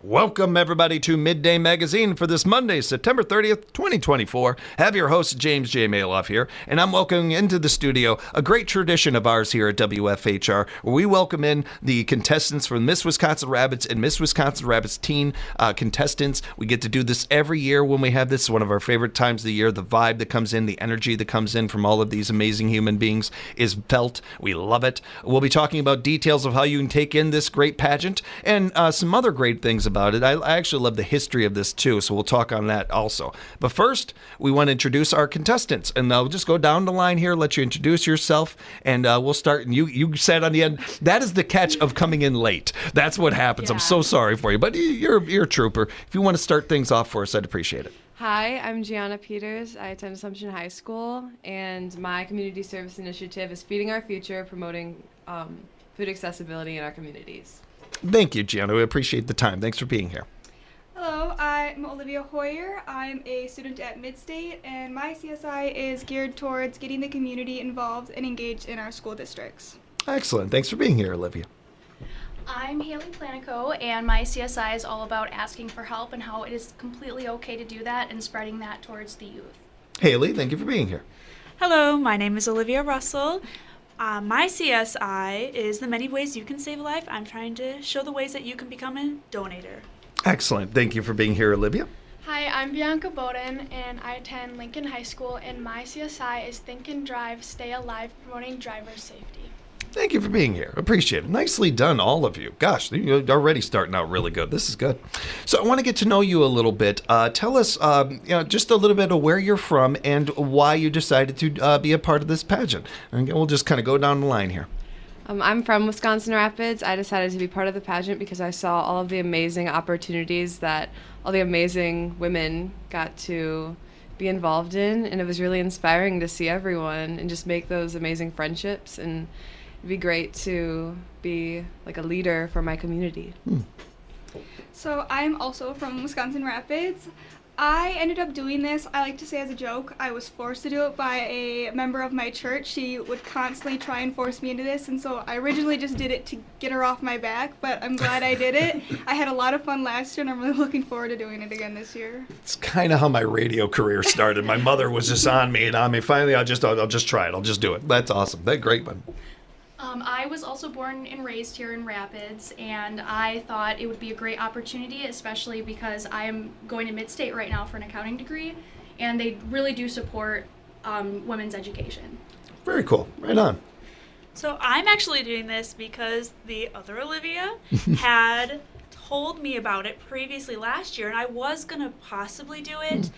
Welcome, everybody, to Midday Magazine for this Monday, September 30th, 2024. Have your host, James J. Malouf here, and I'm welcoming into the studio a great tradition of ours here at WFHR, where we welcome in the contestants from Miss Wisconsin Rabbits and Miss Wisconsin Rabbits teen contestants. We get to do this every year when we have this. It's one of our favorite times of the year. The vibe that comes in, the energy that comes in from all of these amazing human beings is felt. We love it. We'll be talking about details of how you can take in this great pageant and some other great things about it. I actually love the history of this too, so we'll talk on that also. But first, we want to introduce our contestants, and I'll just go down the line here, let you introduce yourself, and we'll start. And you said on the end, that is the catch of coming in late. That's what happens. Yeah. I'm so sorry for you, but you're a trooper. If you want to start things off for us, I'd appreciate it. Hi, I'm Gianna Peters. I attend Assumption High School, and my community service initiative is Feeding Our Future, promoting food accessibility in our communities. Thank you, Gianna. We appreciate the time. Thanks for being here. Hello, I'm Olivia Heuer. I'm a student at Midstate, and my CSI is geared towards getting the community involved and engaged in our school districts. Excellent. Thanks for being here, Olivia. I'm Hailey Plantico, and my CSI is all about asking for help and how it is completely okay to do that and spreading that towards the youth. Haley, thank you for being here. Hello, my name is Olivia Russell. My CSI is the many ways you can save a life. I'm trying to show the ways that you can become a donator. Excellent. Thank you for being here, Olivia. Hi, I'm Bianca Bowden, and I attend Lincoln High School, and my CSI is Think and Drive, Stay Alive, promoting driver safety. Thank you for being here. Appreciate it. Nicely done, all of you. Gosh, you're already starting out really good. This is good. So I want to get to know you a little bit. Tell us just a little bit of where you're from and why you decided to be a part of this pageant. And we'll just kind of go down the line here. I'm from Wisconsin Rapids. I decided to be part of the pageant because I saw all of the amazing opportunities that all the amazing women got to be involved in, and it was really inspiring to see everyone and just make those amazing friendships, and it'd be great to be like a leader for my community. So I'm also from Wisconsin Rapids. I ended up doing this, I like to say as a joke, I was forced to do it by a member of my church. She would constantly try and force me into this, and so I originally just did it to get her off my back, but I'm glad I did it. I had a lot of fun last year, and I'm really looking forward to doing it again this year. It's kind of how my radio career started. My mother was just on me, and finally I'll just try it. I'll just do it. That's awesome. That's great one. I was also born and raised here in Rapids, and I thought it would be a great opportunity, especially because I am going to Midstate right now for an accounting degree, and they really do support women's education. Very cool. Right on. So I'm actually doing this because the other Olivia had told me about it previously last year, and I was going to possibly do it,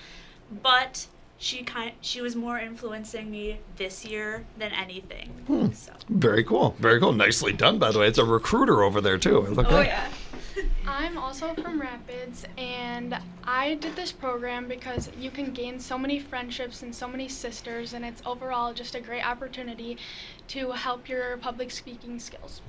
but she was more influencing me this year than anything. So. Very cool. Very cool. Nicely done, by the way. It's a recruiter over there, too. Yeah. I'm also from Rapids, and I did this program because you can gain so many friendships and so many sisters, and it's overall just a great opportunity to help your public speaking skills.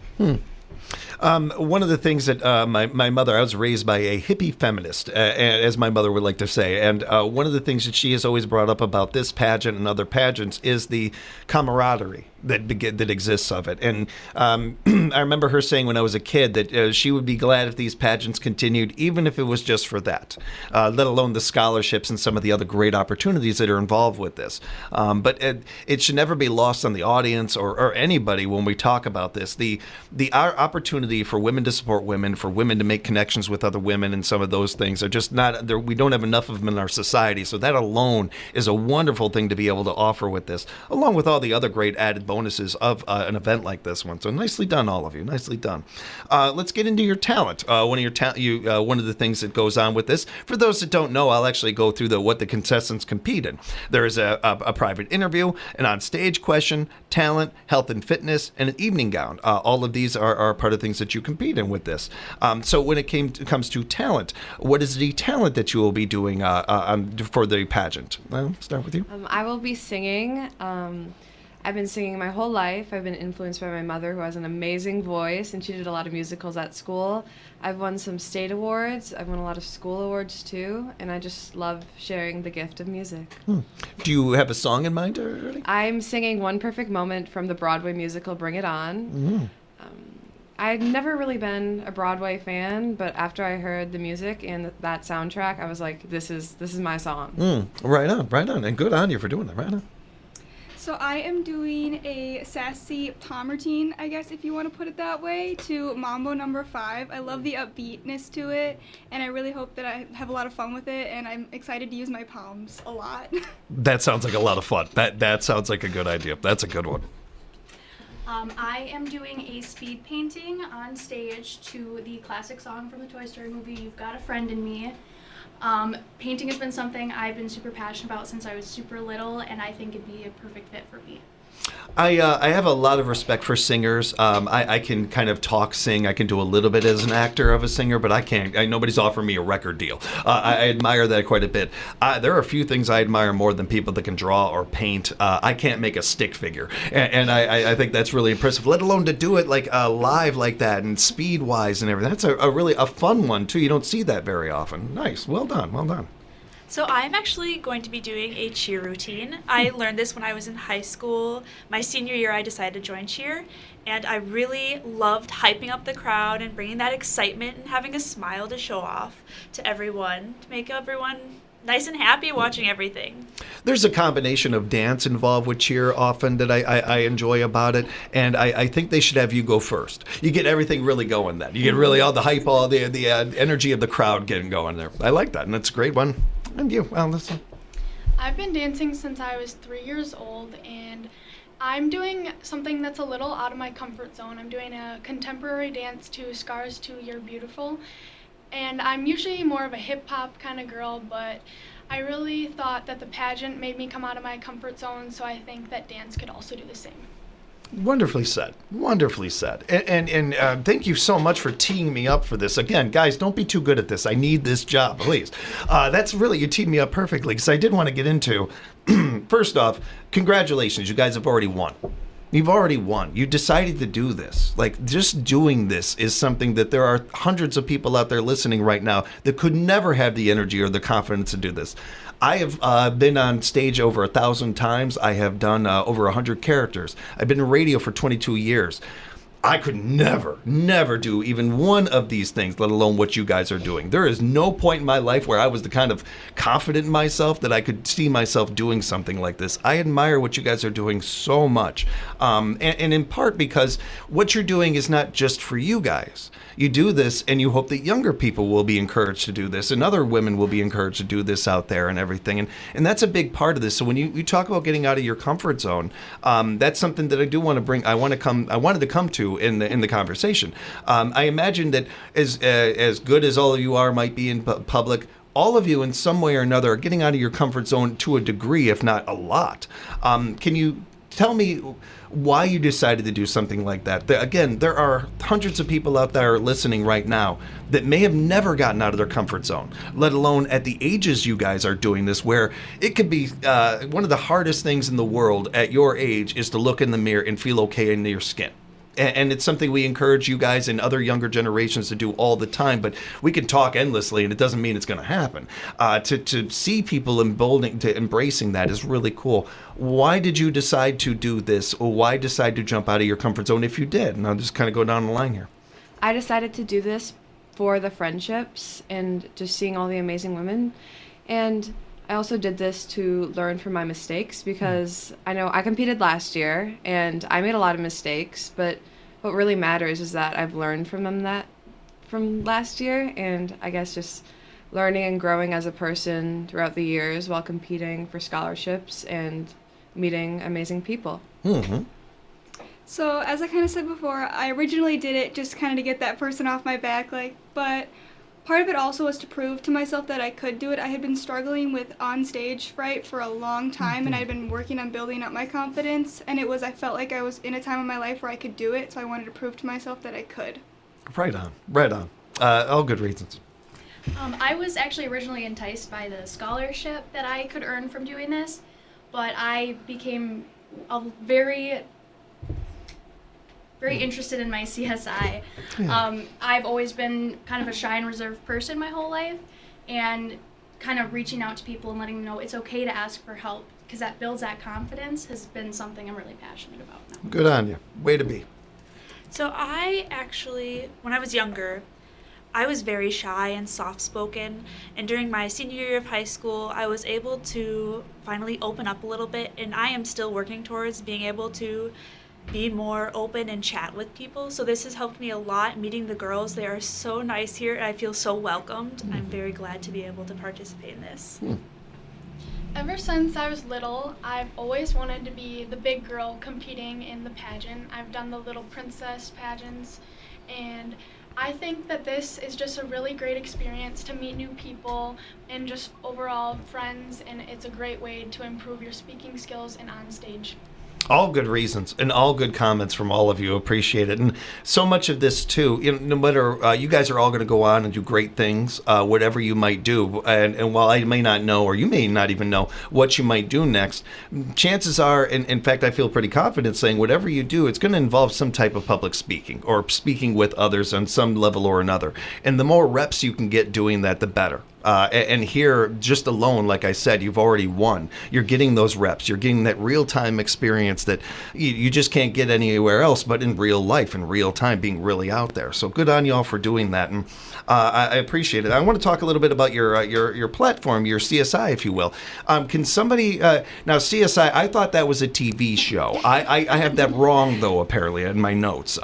One of the things that my mother, I was raised by a hippie feminist, as my mother would like to say, and one of the things that she has always brought up about this pageant and other pageants is the camaraderie that exists of it. And I remember her saying when I was a kid that she would be glad if these pageants continued, even if it was just for that, let alone the scholarships and some of the other great opportunities that are involved with this. But it should never be lost on the audience or anybody when we talk about this. Our opportunity for women to support women, for women to make connections with other women, and some of those things are just not there. We don't have enough of them in our society. So that alone is a wonderful thing to be able to offer with this, along with all the other great added bonuses of an event like this one. So nicely done, all of you. Nicely done. Let's get into your talent. One of the things that goes on with this. For those that don't know, I'll actually go through what the contestants compete in. There is a private interview, an on-stage question, talent, health and fitness, and an evening gown. All of these are part of things that you compete in with this. So when it comes to talent, what is the talent that you will be doing for the pageant? I'll start with you. I will be singing. I've been singing my whole life. I've been influenced by my mother, who has an amazing voice, and she did a lot of musicals at school. I've won some state awards. I've won a lot of school awards, too, and I just love sharing the gift of music. Do you have a song in mind already? I'm singing One Perfect Moment from the Broadway musical Bring It On. I'd never really been a Broadway fan, but after I heard the music and that soundtrack, I was like, this is my song. Right on. And good on you for doing that, right on. So I am doing a sassy Tom routine, I guess if you want to put it that way, to Mambo number 5. I love the upbeatness to it, and I really hope that I have a lot of fun with it, and I'm excited to use my palms a lot. That sounds like a lot of fun. That sounds like a good idea. That's a good one. I am doing a speed painting on stage to the classic song from the Toy Story movie, You've Got a Friend in Me. Painting has been something I've been super passionate about since I was super little, and I think it'd be a perfect fit for me. I have a lot of respect for singers. I can kind of sing. I can do a little bit as an actor of a singer, but I can't. Nobody's offered me a record deal. I admire that quite a bit. There are a few things I admire more than people that can draw or paint. I can't make a stick figure, and I think that's really impressive. Let alone to do it like live like that and speed wise and everything. That's a really fun one too. You don't see that very often. Nice. Well done. So I'm actually going to be doing a cheer routine. I learned this when I was in high school. My senior year, I decided to join cheer, and I really loved hyping up the crowd and bringing that excitement and having a smile to show off to everyone, to make everyone nice and happy watching everything. There's a combination of dance involved with cheer often that I enjoy about it, and I think they should have you go first. You get everything really going then. You get really all the hype, all the energy of the crowd getting going there. I like that, and that's a great one. And you, well, listen. I've been dancing since I was 3 years old, and I'm doing something that's a little out of my comfort zone. I'm doing a contemporary dance to Scars to You're Beautiful, and I'm usually more of a hip-hop kind of girl, but I really thought that the pageant made me come out of my comfort zone, so I think that dance could also do the same. Wonderfully said. And thank you so much for teeing me up for this. Again, guys, don't be too good at this. I need this job, please. That's really, you teed me up perfectly, because I did want to get into, first off, congratulations. You guys have already won. You've already won. You decided to do this. Like, just doing this is something that there are hundreds of people out there listening right now that could never have the energy or the confidence to do this. I have been on stage over 1,000 times. I have done over 100 characters. I've been in radio for 22 years. I could never do even one of these things, let alone what you guys are doing. There is no point in my life where I was the kind of confident in myself that I could see myself doing something like this. I admire what you guys are doing so much. And in part because what you're doing is not just for you guys. You do this and you hope that younger people will be encouraged to do this, and other women will be encouraged to do this out there and everything. And that's a big part of this. So when you talk about getting out of your comfort zone, that's something that I do want to bring. I wanted to come to in the conversation. I imagine that as good as all of you might be in public, all of you in some way or another are getting out of your comfort zone to a degree, if not a lot. Can you tell me why you decided to do something like that? Again, there are hundreds of people out there listening right now that may have never gotten out of their comfort zone, let alone at the ages you guys are doing this, where it could be one of the hardest things in the world at your age is to look in the mirror and feel okay in your skin. And it's something we encourage you guys and other younger generations to do all the time, but we can talk endlessly and it doesn't mean it's going to happen. To see people embracing that is really cool. Why did you decide to do this, or why decide to jump out of your comfort zone if you did? And I'll just kind of go down the line here. I decided to do this for the friendships and just seeing all the amazing women. And I also did this to learn from my mistakes, because I know I competed last year and I made a lot of mistakes, but what really matters is that I've learned from them from last year, and I guess just learning and growing as a person throughout the years while competing for scholarships and meeting amazing people. Mm-hmm. So as I kind of said before, I originally did it just kind of to get that person off my back, but part of it also was to prove to myself that I could do it. I had been struggling with on-stage fright for a long time, and I'd been working on building up my confidence, and I felt like I was in a time in my life where I could do it, so I wanted to prove to myself that I could. Right on. All good reasons. I was actually originally enticed by the scholarship that I could earn from doing this, but I became very interested in my CSI. Yeah. I've always been kind of a shy and reserved person my whole life, and kind of reaching out to people and letting them know it's okay to ask for help, because that builds that confidence, has been something I'm really passionate about now. Good on you. Way to be. So I actually, when I was younger, I was very shy and soft-spoken, and during my senior year of high school, I was able to finally open up a little bit, and I am still working towards being able to be more open and chat with people. So this has helped me a lot, meeting the girls. They are so nice here, and I feel so welcomed. I'm very glad to be able to participate in this. Ever since I was little, I've always wanted to be the big girl competing in the pageant. I've done the little princess pageants, and I think that this is just a really great experience to meet new people and just overall friends, and it's a great way to improve your speaking skills and on stage. All good reasons and all good comments from all of you. Appreciate it. And so much of this, too, no matter, you guys are all going to go on and do great things, whatever you might do. And while I may not know, or you may not even know what you might do next, chances are, and in fact, I feel pretty confident saying whatever you do, it's going to involve some type of public speaking or speaking with others on some level or another. And the more reps you can get doing that, the better. And here, just alone, like I said, you've already won. You're getting those reps. You're getting that real-time experience that you just can't get anywhere else but in real life, in real time, being really out there. So good on you all for doing that, and I appreciate it. I want to talk a little bit about your platform, your CSI, if you will. Can somebody now CSI? I thought that was a TV show. I have that wrong though, apparently, in my notes.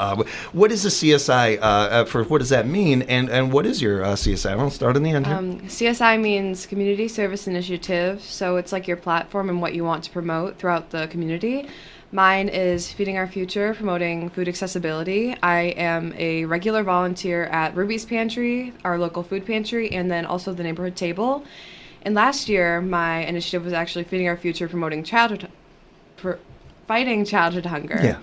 What is a CSI? For what does that mean? And what is your CSI? I want to start in the end here. CSI means Community Service Initiative, so it's like your platform and what you want to promote throughout the community. Mine is Feeding Our Future, promoting food accessibility. I am a regular volunteer at Ruby's Pantry, our local food pantry, and then also the neighborhood table. And last year, my initiative was actually Feeding Our Future, fighting childhood hunger. Yeah.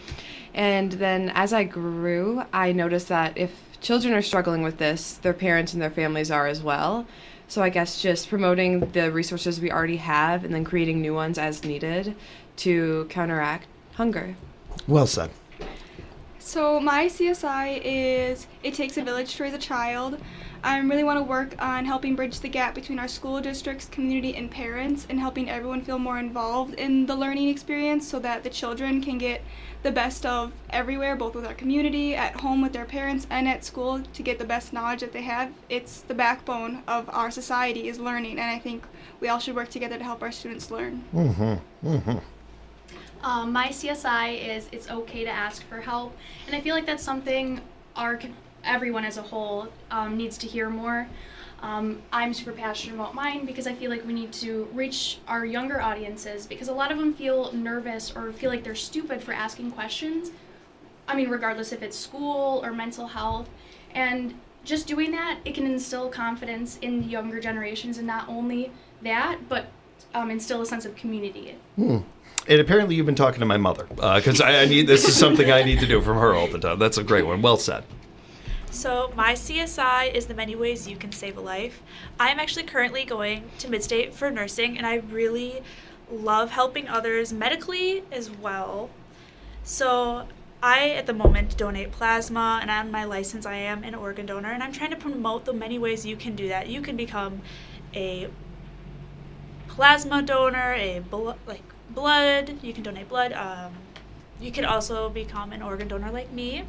And then as I grew, I noticed that if children are struggling with this, their parents and their families are as well. So I guess just promoting the resources we already have and then creating new ones as needed to counteract hunger. Well said. So my CSI is It Takes a Village to Raise a Child. I really want to work on helping bridge the gap between our school districts, community, and parents, and helping everyone feel more involved in the learning experience so that the children can get the best of everywhere, both with our community, at home with their parents, and at school to get the best knowledge that they have. It's the backbone of our society is learning, and I think we all should work together to help our students learn. My CSI is It's Okay to Ask for Help, and I feel like that's something everyone as a whole needs to hear more. I'm super passionate about mine because I feel like we need to reach our younger audiences because a lot of them feel nervous or feel like they're stupid for asking questions. I mean, regardless if it's school or mental health. And just doing that, it can instill confidence in the younger generations, and not only that, but instill a sense of community. And apparently you've been talking to my mother because I need this is something I need to do from her all the time. That's a great one. Well said. So my CSI is the many ways you can save a life. I'm actually currently going to Midstate for nursing, and I really love helping others medically as well. So I, at the moment, donate plasma, and on my license I am an organ donor, and I'm trying to promote the many ways you can do that. You can become a plasma donor, blood, you can donate blood. You can also become an organ donor like me.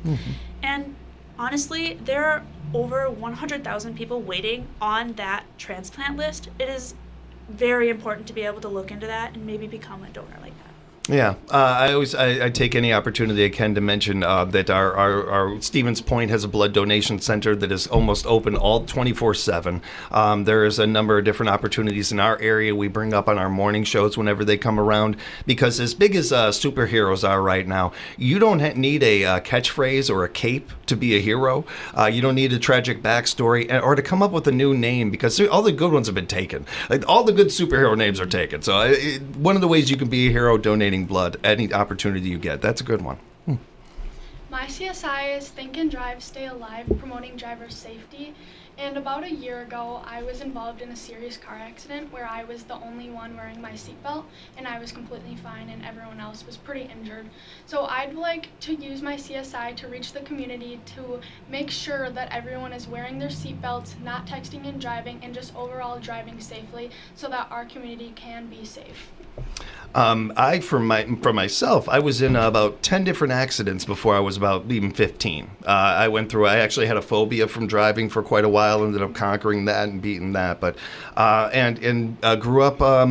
And honestly, there are over 100,000 people waiting on that transplant list. It is very important to be able to look into that and maybe become a donor like that. Yeah, I take any opportunity I can to mention that our Stevens Point has a blood donation center that is almost open all 24/7. There is a number of different opportunities in our area we bring up on our morning shows whenever they come around, because as big as superheroes are right now, you don't need a catchphrase or a cape to be a hero. You don't need a tragic backstory or to come up with a new name, because all the good ones have been taken. Like all the good superhero names are taken. So one of the ways you can be a hero, donating blood, any opportunity you get. That's a good one. My CSI is Think and Drive, Stay Alive, promoting driver safety. And about a year ago, I was involved in a serious car accident where I was the only one wearing my seatbelt, and I was completely fine and everyone else was pretty injured. So I'd like to use my CSI to reach the community to make sure that everyone is wearing their seatbelts, not texting and driving, and just overall driving safely so that our community can be safe. For myself, I was in about 10 different accidents before I was about even 15. I actually had a phobia from driving for quite a while, ended up conquering that and beating that, but, grew up,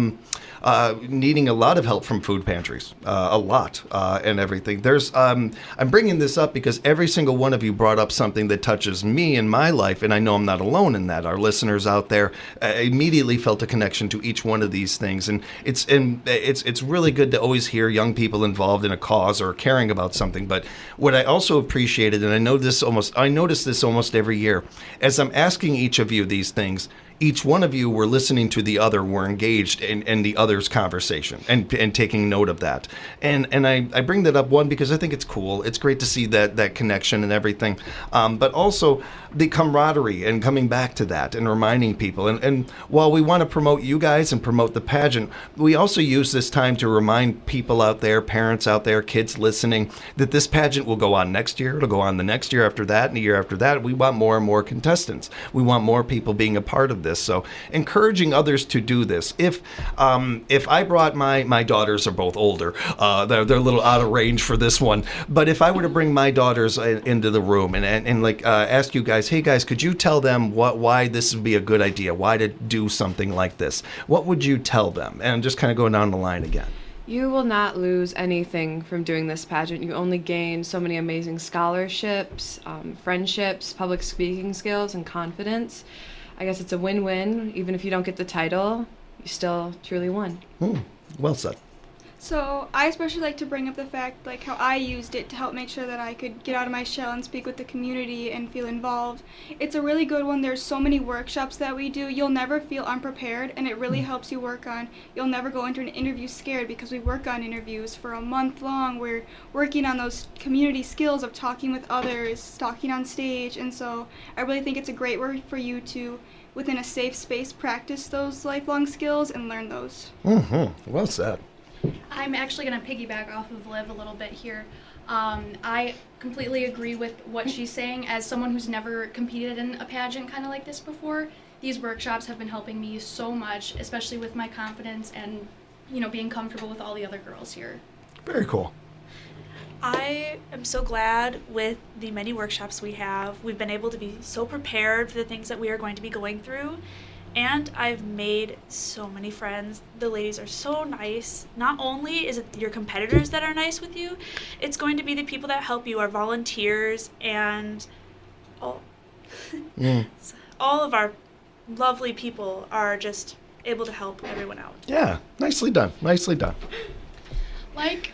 needing a lot of help from food pantries, a lot, and everything. I'm bringing this up because every single one of you brought up something that touches me in my life, and I know I'm not alone in that. Our listeners out there immediately felt a connection to each one of these things, and it's really good to always hear young people involved in a cause or caring about something. But what I also appreciated, and I notice this almost every year, as I'm asking each of you these things, each one of you were listening to the other, were engaged in the other's conversation and taking note of that. And I bring that up, one, because I think it's cool. It's great to see that connection and everything. But also the camaraderie and coming back to that and reminding people. And while we want to promote you guys and promote the pageant, we also use this time to remind people out there, parents out there, kids listening, that this pageant will go on next year. It'll go on the next year after that and the year after that. We want more and more contestants. We want more people being a part of this. So encouraging others to do this. If I brought my daughters are both older, they're a little out of range for this one. But if I were to bring my daughters into the room and ask you guys, hey guys, could you tell them why this would be a good idea? Why to do something like this? What would you tell them? And just kind of go down the line again. You will not lose anything from doing this pageant. You only gain so many amazing scholarships, friendships, public speaking skills, and confidence. I guess it's a win-win. Even if you don't get the title, you still truly won. Well said. So I especially like to bring up the fact like how I used it to help make sure that I could get out of my shell and speak with the community and feel involved. It's a really good one. There's so many workshops that we do. You'll never feel unprepared, and it really helps you you'll never go into an interview scared, because we work on interviews for a month long. We're working on those community skills of talking with others, talking on stage, and so I really think it's a great way for you to, within a safe space, practice those lifelong skills and learn those. Well said. I'm actually going to piggyback off of Liv a little bit here. I completely agree with what she's saying. As someone who's never competed in a pageant kind of like this before, these workshops have been helping me so much, especially with my confidence and, being comfortable with all the other girls here. Very cool. I am so glad with the many workshops we have. We've been able to be so prepared for the things that we are going to be going through. And I've made so many friends. The ladies are so nice. Not only is it your competitors that are nice with you, it's going to be the people that help you, our volunteers, and all of our lovely people are just able to help everyone out. Yeah, nicely done. Nicely done. Like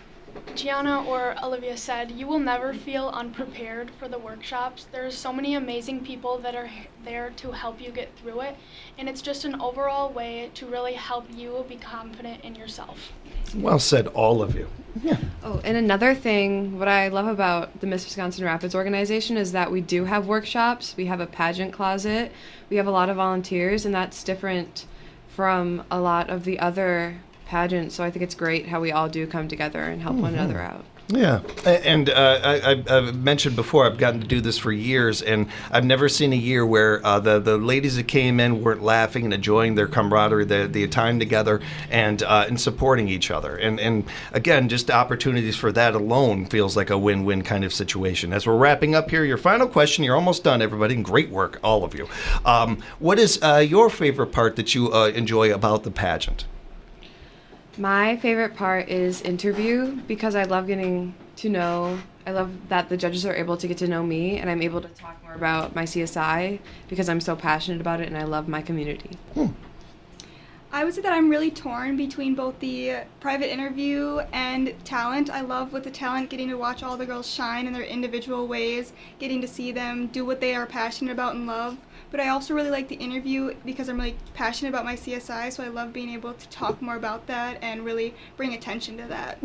Gianna or Olivia said, you will never feel unprepared for the workshops. There's so many amazing people that are there to help you get through it, and it's just an overall way to really help you be confident in yourself. Well said, all of you. Yeah. Oh, and another thing, what I love about the Miss Wisconsin Rapids organization is that we do have workshops. We have a pageant closet. We have a lot of volunteers, and that's different from a lot of the other pageant, so I think it's great how we all do come together and help one another out. Yeah, and I've mentioned before, I've gotten to do this for years, and I've never seen a year where the ladies that came in weren't laughing and enjoying their camaraderie, the time together, and supporting each other. And again, just opportunities for that alone feels like a win-win kind of situation. As we're wrapping up here, your final question, you're almost done, everybody, and great work, all of you. What is your favorite part that you enjoy about the pageant? My favorite part is interview, because I love getting to know, I love that the judges are able to get to know me, and I'm able to talk more about my CSI because I'm so passionate about it and I love my community. I would say that I'm really torn between both the private interview and talent. I love with the talent getting to watch all the girls shine in their individual ways, getting to see them do what they are passionate about and love. But I also really like the interview because I'm really passionate about my CSI, so I love being able to talk more about that and really bring attention to that.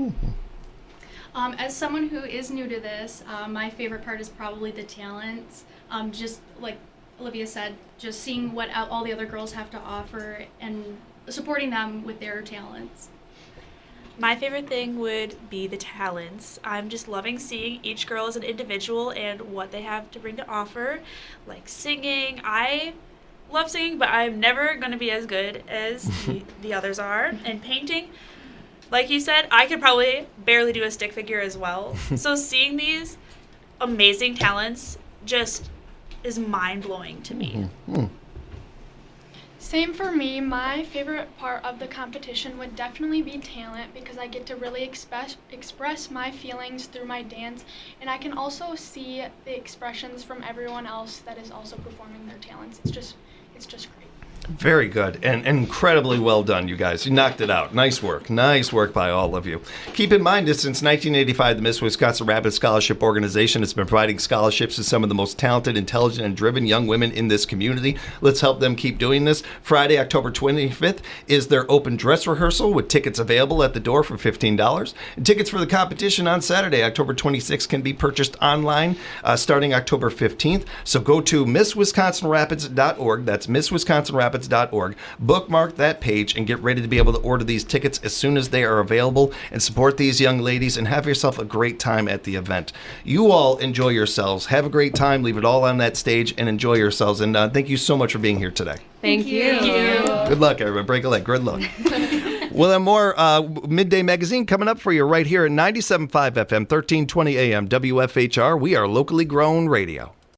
As someone who is new to this, my favorite part is probably the talents. Just like Olivia said, just seeing what all the other girls have to offer and supporting them with their talents. My favorite thing would be the talents. I'm just loving seeing each girl as an individual and what they have to bring to offer. Like singing, I love singing, but I'm never going to be as good as the others are. And painting, like you said, I could probably barely do a stick figure as well. So seeing these amazing talents just is mind-blowing to me. Same for me. My favorite part of the competition would definitely be talent because I get to really express my feelings through my dance, and I can also see the expressions from everyone else that is also performing their talents. It's just great. Very good and incredibly well done, you guys. You knocked it out. Nice work. Nice work by all of you. Keep in mind that since 1985, the Miss Wisconsin Rapids Scholarship Organization has been providing scholarships to some of the most talented, intelligent, and driven young women in this community. Let's help them keep doing this. Friday, October 25th is their open dress rehearsal with tickets available at the door for $15. And tickets for the competition on Saturday, October 26th can be purchased online starting October 15th. So go to MissWisconsinRapids.org. That's MissWisconsinRapids.org. Bookmark that page and get ready to be able to order these tickets as soon as they are available and support these young ladies and have yourself a great time at the event. You all enjoy yourselves. Have a great time. Leave it all on that stage and enjoy yourselves. And thank you so much for being here today. Thank you. Good luck, everybody. Break a leg. Good luck. We'll have more Midday Magazine coming up for you right here at 97.5 FM, 1320 AM, WFHR. We are locally grown radio.